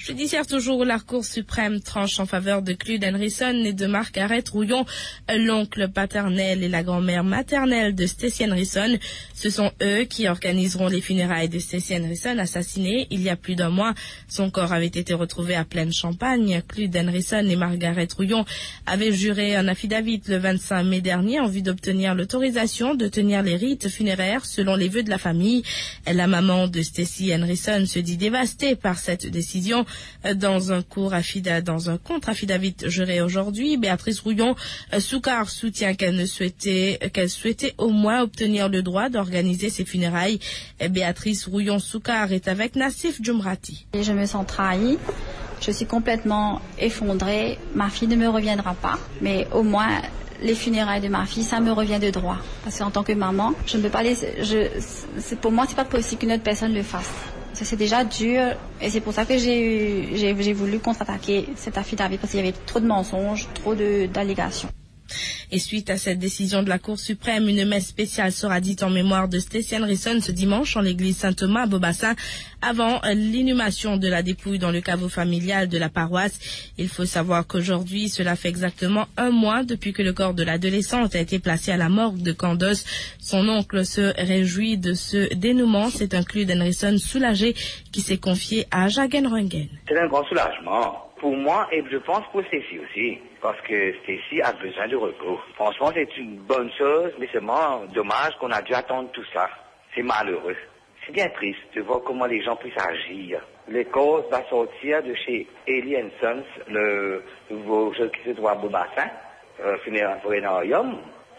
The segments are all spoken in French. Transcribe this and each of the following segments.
Judiciaire toujours, la Cour suprême tranche en faveur de Claude Henryson et de Margaret Rouillon, l'oncle paternel et la grand-mère maternelle de Stacey Henryson. Ce sont eux qui organiseront les funérailles de Stacey Henryson, assassinée il y a plus d'un mois. Son corps avait été retrouvé à Pleine Champagne. Claude Henryson et Margaret Rouillon avaient juré un affidavit le 25 mai dernier en vue d'obtenir l'autorisation de tenir les rites funéraires selon les vœux de la famille. La maman de Stacey Henryson se dit dévastée par cette décision. Dans un contre-affidavit juré aujourd'hui, Béatrice Rouillon-Soucar soutient qu'elle souhaitait au moins obtenir le droit d'organiser ses funérailles. Béatrice Rouillon-Soucar est avec Nassif Djoumrati. Je me sens trahie, je suis complètement effondrée, ma fille ne me reviendra pas, mais au moins les funérailles de ma fille, ça me revient de droit. Parce qu'en tant que maman, je ne peux pas pour moi, c'est pas possible qu'une autre personne le fasse. C'est déjà dur et c'est pour ça que j'ai voulu contre-attaquer cet affidavit parce qu'il y avait trop de mensonges, trop d'allégations. Et suite à cette décision de la Cour suprême, une messe spéciale sera dite en mémoire de Stacey Henryson ce dimanche en l'église Saint-Thomas à Beaubassin avant l'inhumation de la dépouille dans le caveau familial de la paroisse. Il faut savoir qu'aujourd'hui, cela fait exactement un mois depuis que le corps de l'adolescente a été placé à la morgue de Candos. Son oncle se réjouit de ce dénouement. C'est un Claude Henryson soulagé qui s'est confié à Jagen Rungen. C'est un grand soulagement. Pour moi, et je pense pour Stacey aussi, parce que Stacey a besoin de repos. Franchement, c'est une bonne chose, mais c'est vraiment dommage qu'on a dû attendre tout ça. C'est malheureux. C'est bien triste de voir comment les gens puissent agir. Le corps va sortir de chez Eli & Sons, le nouveau jeu qui se trouve à Beaubassin, funéraire.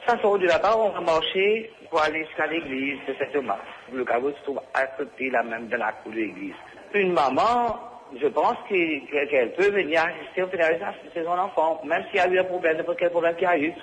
Ça sort de là-bas, on va marcher pour aller jusqu'à l'église de Saint-Thomas. Le caveau se trouve à côté, là même, dans la cour de l'église. Une maman, je pense qu'elle peut venir assister au funérailles de son enfant, même s'il y a eu un problème, n'importe quel problème qu'il y a eu.